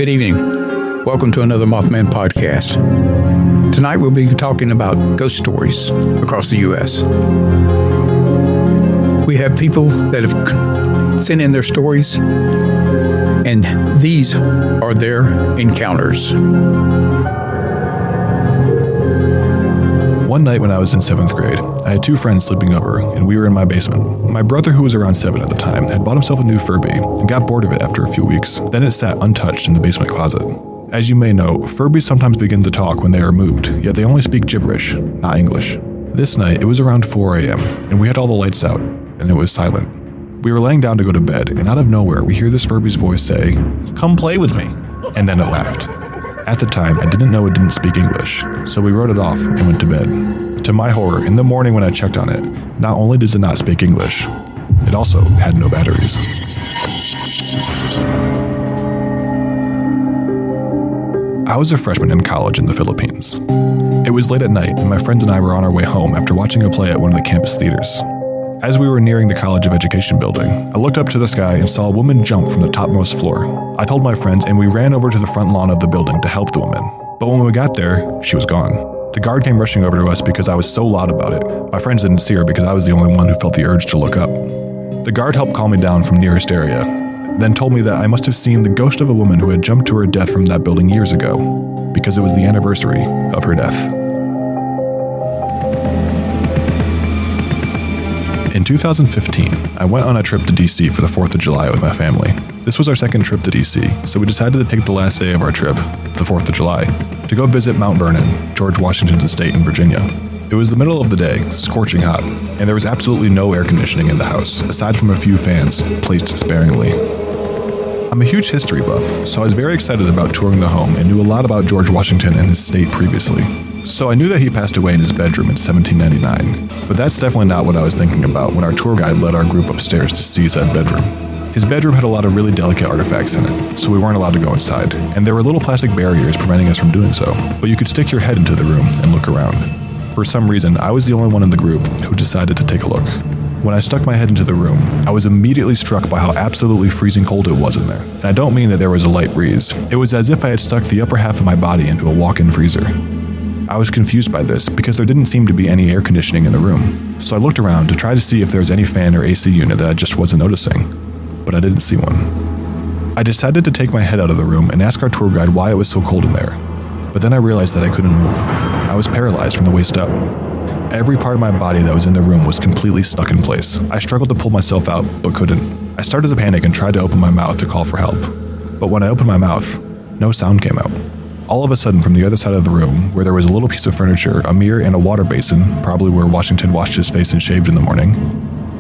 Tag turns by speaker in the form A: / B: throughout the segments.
A: Good evening. Welcome to another Mothman-podcast. Tonight we'll be talking about ghost stories across the U.S. We have people that have sent in their stories, and these are their encounters.
B: One night when I was in 7th grade, I had two friends sleeping over, and we were in my basement. My brother, who was around 7 at the time, had bought himself a new Furby and got bored of it after a few weeks. Then it sat untouched in the basement closet. As you may know, Furbies sometimes begin to talk when they are moved, yet they only speak gibberish, not English. This night, it was around 4 a.m., and we had all the lights out, and it was silent. We were laying down to go to bed, and out of nowhere, we hear this Furby's voice say, "Come play with me," and then it laughed. At the time, I didn't know it didn't speak English, so we wrote it off and went to bed. To my horror, in the morning when I checked on it, not only does it not speak English, it also had no batteries. I was a freshman in college in the Philippines. It was late at night, and my friends and I were on our way home after watching a play at one of the campus theaters. As we were nearing the College of Education building, I looked up to the sky and saw a woman jump from the topmost floor. I told my friends, and we ran over to the front lawn of the building to help the woman. But when we got there, she was gone. The guard came rushing over to us because I was so loud about it. My friends didn't see her because I was the only one who felt the urge to look up. The guard helped calm me down from nearest area, then told me that I must have seen the ghost of a woman who had jumped to her death from that building years ago, because it was the anniversary of her death. In 2015, I went on a trip to DC for the 4th of July with my family. This was our second trip to DC, so we decided to take the last day of our trip, the 4th of July, to go visit Mount Vernon, George Washington's estate in Virginia. It was the middle of the day, scorching hot, and there was absolutely no air conditioning in the house, aside from a few fans, placed sparingly. I'm a huge history buff, so I was very excited about touring the home and knew a lot about George Washington and his estate previously. So I knew that he passed away in his bedroom in 1799, but that's definitely not what I was thinking about when our tour guide led our group upstairs to see said bedroom. His bedroom had a lot of really delicate artifacts in it, so we weren't allowed to go inside, and there were little plastic barriers preventing us from doing so, but you could stick your head into the room and look around. For some reason, I was the only one in the group who decided to take a look. When I stuck my head into the room, I was immediately struck by how absolutely freezing cold it was in there. And I don't mean that there was a light breeze. It was as if I had stuck the upper half of my body into a walk-in freezer. I was confused by this because there didn't seem to be any air conditioning in the room. So I looked around to try to see if there was any fan or AC unit that I just wasn't noticing, but I didn't see one. I decided to take my head out of the room and ask our tour guide why it was so cold in there. But then I realized that I couldn't move. I was paralyzed from the waist up. Every part of my body that was in the room was completely stuck in place. I struggled to pull myself out, but couldn't. I started to panic and tried to open my mouth to call for help. But when I opened my mouth, no sound came out. All of a sudden, from the other side of the room, where there was a little piece of furniture, a mirror, and a water basin, probably where Washington washed his face and shaved in the morning,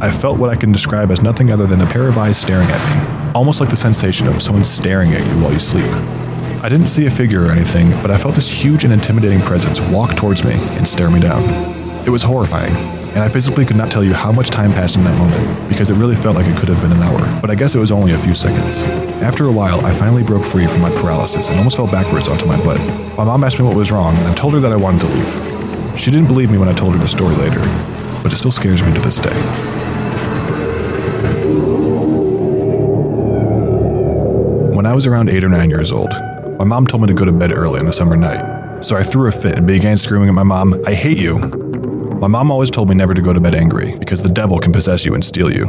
B: I felt what I can describe as nothing other than a pair of eyes staring at me, almost like the sensation of someone staring at you while you sleep. I didn't see a figure or anything, but I felt this huge and intimidating presence walk towards me and stare me down. It was horrifying, and I physically could not tell you how much time passed in that moment, because it really felt like it could have been an hour, but I guess it was only a few seconds. After a while, I finally broke free from my paralysis and almost fell backwards onto my butt. My mom asked me what was wrong, and I told her that I wanted to leave. She didn't believe me when I told her the story later, but it still scares me to this day. When I was around 8 or 9 years old, my mom told me to go to bed early on a summer night, so I threw a fit and began screaming at my mom, "I hate you!" My mom always told me never to go to bed angry, because the devil can possess you and steal you.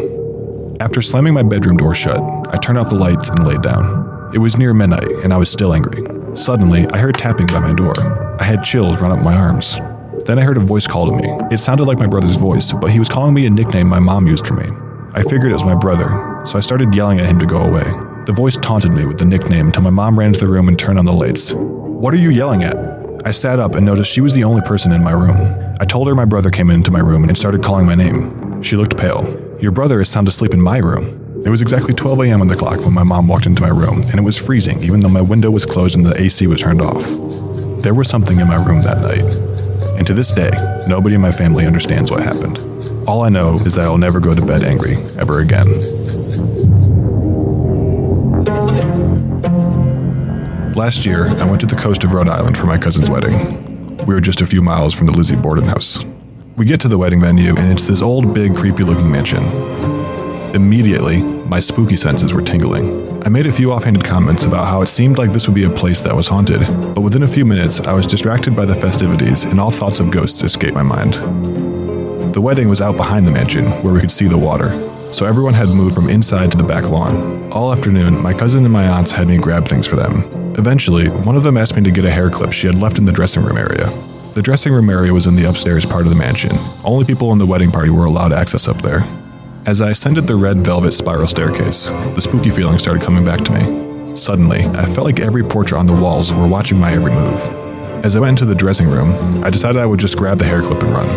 B: After slamming my bedroom door shut, I turned off the lights and laid down. It was near midnight, and I was still angry. Suddenly, I heard tapping by my door. I had chills run up my arms. Then I heard a voice call to me. It sounded like my brother's voice, but he was calling me a nickname my mom used for me. I figured it was my brother, so I started yelling at him to go away. The voice taunted me with the nickname until my mom ran into the room and turned on the lights. "What are you yelling at?" I sat up and noticed she was the only person in my room. I told her my brother came into my room and started calling my name. She looked pale. "Your brother is sound asleep in my room." It was exactly 12 a.m. on the clock when my mom walked into my room, and it was freezing even though my window was closed and the AC was turned off. There was something in my room that night. And to this day, nobody in my family understands what happened. All I know is that I'll never go to bed angry ever again. Last year, I went to the coast of Rhode Island for my cousin's wedding. We were just a few miles from the Lizzie Borden house. We get to the wedding venue, and it's this old, big, creepy-looking mansion. Immediately, my spooky senses were tingling. I made a few offhanded comments about how it seemed like this would be a place that was haunted, but within a few minutes, I was distracted by the festivities and all thoughts of ghosts escaped my mind. The wedding was out behind the mansion, where we could see the water, so everyone had moved from inside to the back lawn. All afternoon, my cousin and my aunts had me grab things for them. Eventually, one of them asked me to get a hair clip she had left in the dressing room area. The dressing room area was in the upstairs part of the mansion. Only people in the wedding party were allowed access up there. As I ascended the red velvet spiral staircase, the spooky feeling started coming back to me. Suddenly, I felt like every portrait on the walls were watching my every move. As I went into the dressing room, I decided I would just grab the hair clip and run.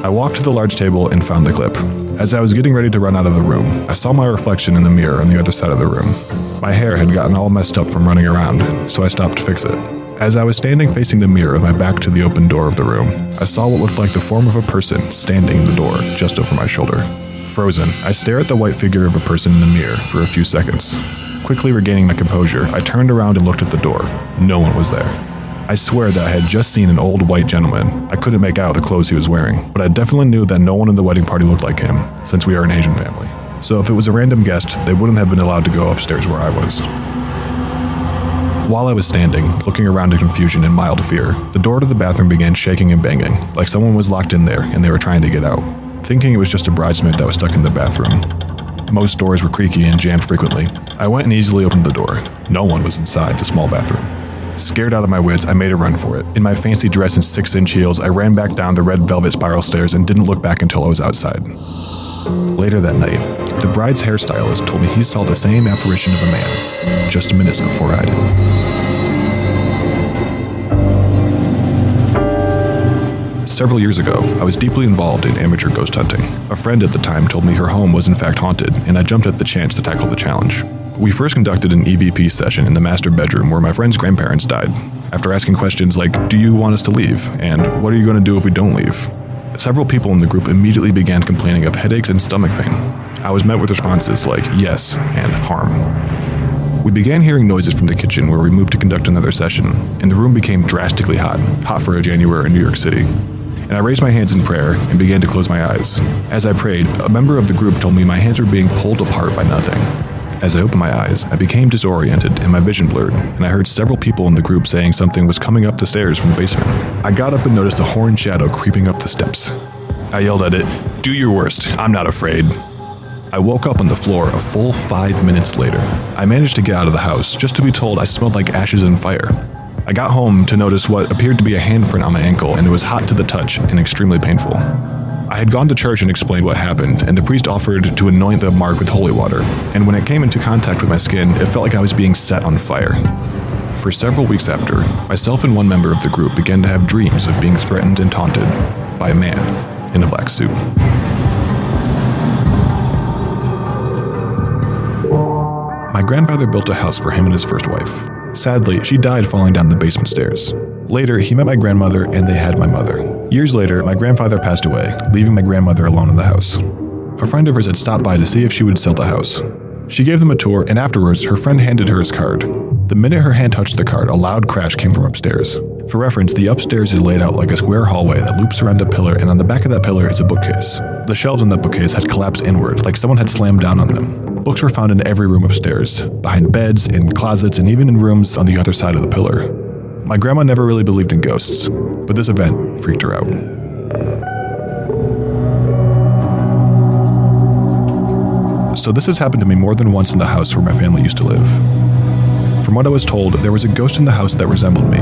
B: I walked to the large table and found the clip. As I was getting ready to run out of the room, I saw my reflection in the mirror on the other side of the room. My hair had gotten all messed up from running around, so I stopped to fix it. As I was standing facing the mirror with my back to the open door of the room, I saw what looked like the form of a person standing in the door just over my shoulder. Frozen, I stared at the white figure of a person in the mirror for a few seconds. Quickly regaining my composure, I turned around and looked at the door. No one was there. I swear that I had just seen an old white gentleman. I couldn't make out the clothes he was wearing, but I definitely knew that no one in the wedding party looked like him, since we are an Asian family. So if it was a random guest, they wouldn't have been allowed to go upstairs where I was. While I was standing, looking around in confusion and mild fear, the door to the bathroom began shaking and banging, like someone was locked in there and they were trying to get out. Thinking it was just a bridesmaid that was stuck in the bathroom. Most doors were creaky and jammed frequently. I went and easily opened the door. No one was inside the small bathroom. Scared out of my wits, I made a run for it. In my fancy dress and 6-inch heels, I ran back down the red velvet spiral stairs and didn't look back until I was outside. Later that night, the bride's hairstylist told me he saw the same apparition of a man just minutes before I did. Several years ago, I was deeply involved in amateur ghost hunting. A friend at the time told me her home was in fact haunted, and I jumped at the chance to tackle the challenge. We first conducted an EVP session in the master bedroom where my friend's grandparents died. After asking questions like, "Do you want us to leave?" and "What are you going to do if we don't leave?" Several people in the group immediately began complaining of headaches and stomach pain. I was met with responses like yes and harm. We began hearing noises from the kitchen where we moved to conduct another session, and the room became drastically hot for a January in New York City. And I raised my hands in prayer and began to close my eyes. As I prayed, a member of the group told me my hands were being pulled apart by nothing. As I opened my eyes, I became disoriented and my vision blurred, and I heard several people in the group saying something was coming up the stairs from the basement. I got up and noticed a horned shadow creeping up the steps. I yelled at it, "Do your worst, I'm not afraid." I woke up on the floor a full 5 minutes later. I managed to get out of the house, just to be told I smelled like ashes and fire. I got home to notice what appeared to be a handprint on my ankle, and it was hot to the touch and extremely painful. I had gone to church and explained what happened, and the priest offered to anoint the mark with holy water, and when it came into contact with my skin, it felt like I was being set on fire. For several weeks after, myself and one member of the group began to have dreams of being threatened and taunted by a man in a black suit. My grandfather built a house for him and his first wife. Sadly, she died falling down the basement stairs. Later, he met my grandmother and they had my mother. Years later, my grandfather passed away, leaving my grandmother alone in the house. A friend of hers had stopped by to see if she would sell the house. She gave them a tour, and afterwards, her friend handed her his card. The minute her hand touched the card, a loud crash came from upstairs. For reference, the upstairs is laid out like a square hallway that loops around a pillar, and on the back of that pillar is a bookcase. The shelves in that bookcase had collapsed inward, like someone had slammed down on them. Books were found in every room upstairs, behind beds, in closets, and even in rooms on the other side of the pillar. My grandma never really believed in ghosts, but this event freaked her out. So this has happened to me more than once in the house where my family used to live. From what I was told, there was a ghost in the house that resembled me,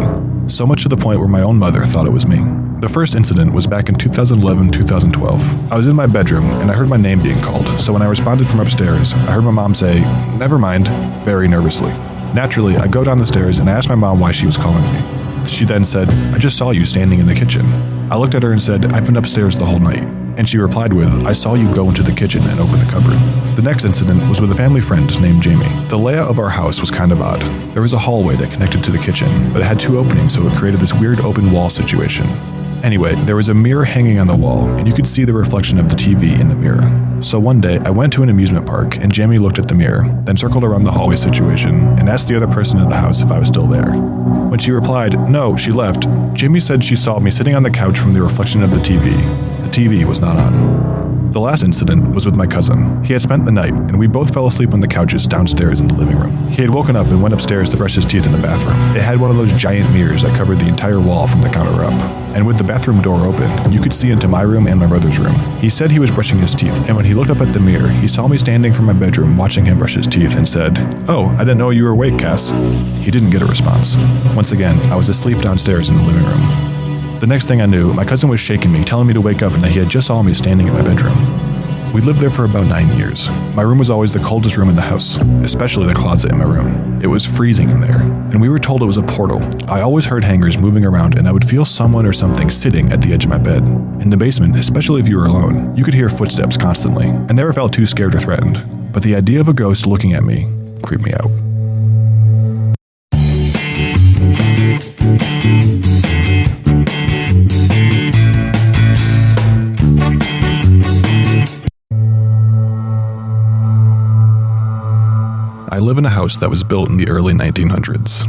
B: so much to the point where my own mother thought it was me. The first incident was back in 2011-2012. I was in my bedroom and I heard my name being called, so when I responded from upstairs, I heard my mom say, "Never mind," very nervously. Naturally, I go down the stairs and I asked my mom why she was calling me. She then said, "I just saw you standing in the kitchen." I looked at her and said, "I've been upstairs the whole night." And she replied with, "I saw you go into the kitchen and open the cupboard." The next incident was with a family friend named Jamie. The layout of our house was kind of odd. There was a hallway that connected to the kitchen, but it had 2 openings, so it created this weird open wall situation. Anyway, there was a mirror hanging on the wall, and you could see the reflection of the TV in the mirror. So one day, I went to an amusement park, and Jamie looked at the mirror, then circled around the hallway situation, and asked the other person in the house if I was still there. When she replied, "No, she left," Jamie said she saw me sitting on the couch from the reflection of the TV. The TV was not on. The last incident was with my cousin. He had spent the night, and we both fell asleep on the couches downstairs in the living room. He had woken up and went upstairs to brush his teeth in the bathroom. It had one of those giant mirrors that covered the entire wall from the counter up. And with the bathroom door open, you could see into my room and my brother's room. He said he was brushing his teeth, and when he looked up at the mirror, he saw me standing from my bedroom watching him brush his teeth and said, "Oh, I didn't know you were awake, Cass." He didn't get a response. Once again, I was asleep downstairs in the living room. The next thing I knew, my cousin was shaking me, telling me to wake up and that he had just saw me standing in my bedroom. We lived there for about 9 years. My room was always the coldest room in the house, especially the closet in my room. It was freezing in there, and we were told it was a portal. I always heard hangers moving around, and I would feel someone or something sitting at the edge of my bed. In the basement, especially if you were alone, you could hear footsteps constantly. I never felt too scared or threatened, but the idea of a ghost looking at me creeped me out. I live in a house that was built in the early 1900s.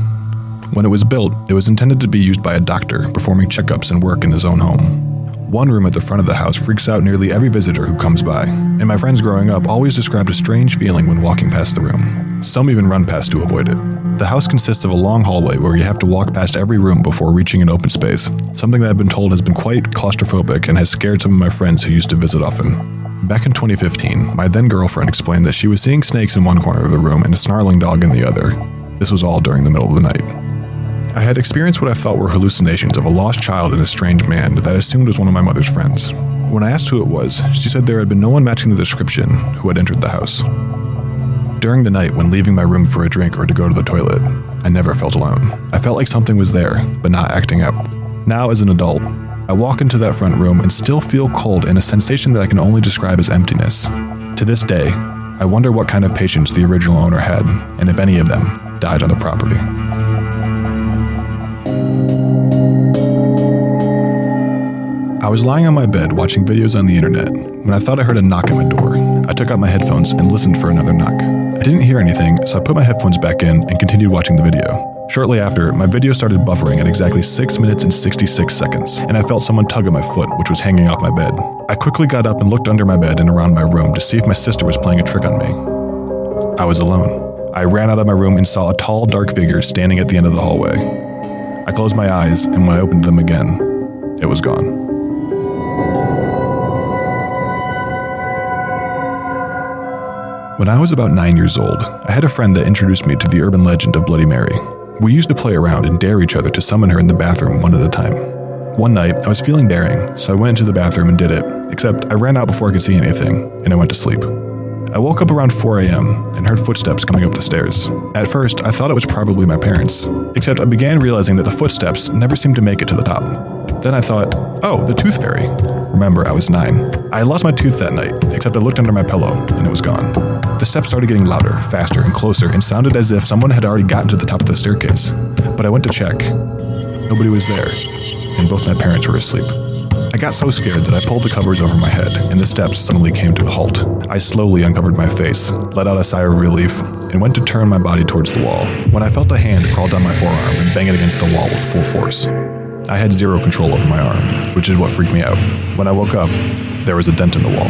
B: When it was built, it was intended to be used by a doctor performing checkups and work in his own home. One room at the front of the house freaks out nearly every visitor who comes by, and my friends growing up always described a strange feeling when walking past the room. Some even run past to avoid it. The house consists of a long hallway where you have to walk past every room before reaching an open space, something that I've been told has been quite claustrophobic and has scared some of my friends who used to visit often. Back in 2015, my then-girlfriend explained that she was seeing snakes in one corner of the room and a snarling dog in the other. This was all during the middle of the night. I had experienced what I thought were hallucinations of a lost child and a strange man that I assumed was one of my mother's friends. When I asked who it was, she said there had been no one matching the description who had entered the house. During the night, when leaving my room for a drink or to go to the toilet, I never felt alone. I felt like something was there, but not acting out. Now, as an adult, I walk into that front room and still feel cold and a sensation that I can only describe as emptiness. To this day, I wonder what kind of patients the original owner had, and if any of them died on the property. I was lying on my bed watching videos on the internet when I thought I heard a knock at my door. I took out my headphones and listened for another knock. I didn't hear anything, so I put my headphones back in and continued watching the video. Shortly after, my video started buffering at exactly 6 minutes and 66 seconds, and I felt someone tug at my foot, which was hanging off my bed. I quickly got up and looked under my bed and around my room to see if my sister was playing a trick on me. I was alone. I ran out of my room and saw a tall, dark figure standing at the end of the hallway. I closed my eyes, and when I opened them again, it was gone. When I was about 9 years old, I had a friend that introduced me to the urban legend of Bloody Mary. We used to play around and dare each other to summon her in the bathroom one at a time. One night, I was feeling daring, so I went into the bathroom and did it, except I ran out before I could see anything, and I went to sleep. I woke up around 4 a.m. and heard footsteps coming up the stairs. At first, I thought it was probably my parents, except I began realizing that the footsteps never seemed to make it to the top. Then I thought, oh, the tooth fairy. Remember, I was 9. I had lost my tooth that night, except I looked under my pillow, and it was gone. The steps started getting louder, faster, and closer, and sounded as if someone had already gotten to the top of the staircase. But I went to check. Nobody was there, and both my parents were asleep. I got so scared that I pulled the covers over my head, and the steps suddenly came to a halt. I slowly uncovered my face, let out a sigh of relief, and went to turn my body towards the wall, when I felt a hand crawl down my forearm and bang it against the wall with full force. I had zero control over my arm, which is what freaked me out. When I woke up, there was a dent in the wall.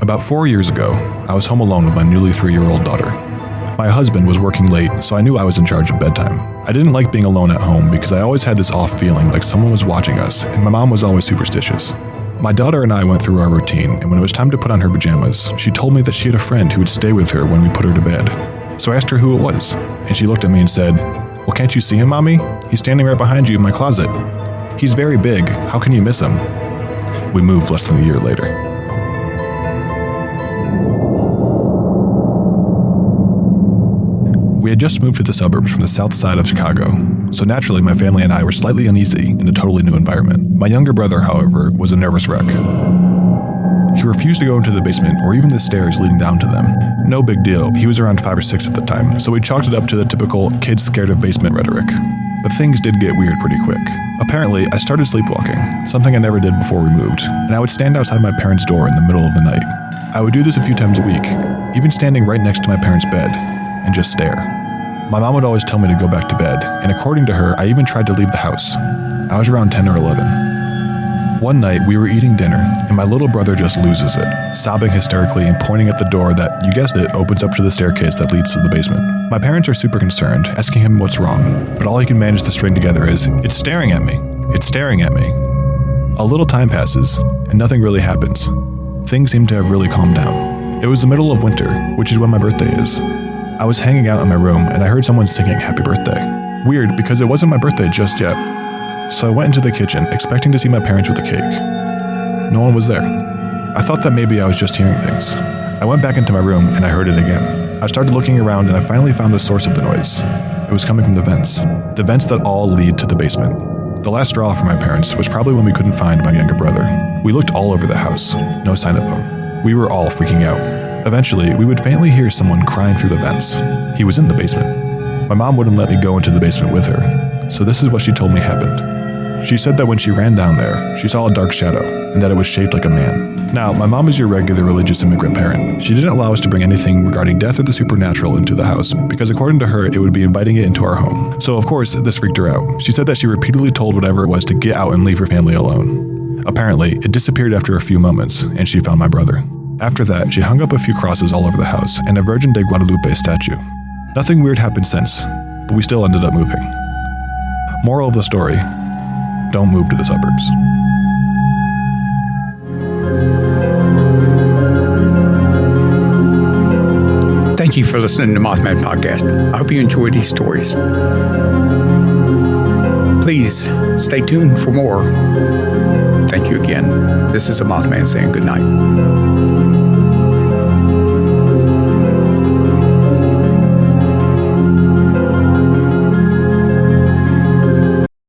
B: About 4 years ago, I was home alone with my newly 3-year-old daughter. My husband was working late, so I knew I was in charge of bedtime. I didn't like being alone at home because I always had this off feeling like someone was watching us, and my mom was always superstitious. My daughter and I went through our routine, and when it was time to put on her pajamas, she told me that she had a friend who would stay with her when we put her to bed. So I asked her who it was, and she looked at me and said, "Well, can't you see him, Mommy? He's standing right behind you in my closet. He's very big. How can you miss him?" We moved less than a year later. We had just moved to the suburbs from the south side of Chicago, so naturally my family and I were slightly uneasy in a totally new environment. My younger brother, however, was a nervous wreck. He refused to go into the basement or even the stairs leading down to them. No big deal, he was around 5 or 6 at the time, so we chalked it up to the typical kids scared of basement rhetoric. But things did get weird pretty quick. Apparently, I started sleepwalking, something I never did before we moved, and I would stand outside my parents' door in the middle of the night. I would do this a few times a week, even standing right next to my parents' bed, and just stare. My mom would always tell me to go back to bed, and according to her, I even tried to leave the house. I was around 10 or 11. One night, we were eating dinner, and my little brother just loses it, sobbing hysterically and pointing at the door that, you guessed it, opens up to the staircase that leads to the basement. My parents are super concerned, asking him what's wrong, but all he can manage to string together is, "It's staring at me. It's staring at me." A little time passes, and nothing really happens. Things seem to have really calmed down. It was the middle of winter, which is when my birthday is. I was hanging out in my room, and I heard someone singing happy birthday. Weird, because it wasn't my birthday just yet. So I went into the kitchen, expecting to see my parents with a cake. No one was there. I thought that maybe I was just hearing things. I went back into my room, and I heard it again. I started looking around, and I finally found the source of the noise. It was coming from the vents. The vents that all lead to the basement. The last straw for my parents was probably when we couldn't find my younger brother. We looked all over the house. No sign of him. We were all freaking out. Eventually, we would faintly hear someone crying through the vents. He was in the basement. My mom wouldn't let me go into the basement with her, so this is what she told me happened. She said that when she ran down there, she saw a dark shadow, and that it was shaped like a man. Now, my mom is your regular religious immigrant parent. She didn't allow us to bring anything regarding death or the supernatural into the house, because according to her, it would be inviting it into our home. So of course, this freaked her out. She said that she repeatedly told whatever it was to get out and leave her family alone. Apparently, it disappeared after a few moments, and she found my brother. After that, she hung up a few crosses all over the house and a Virgin de Guadalupe statue. Nothing weird happened since, but we still ended up moving. Moral of the story: don't move to the suburbs.
A: Thank you for listening to Mothman Podcast. I hope you enjoyed these stories. Please stay tuned for more. Thank you again. This is a Mothman saying good night.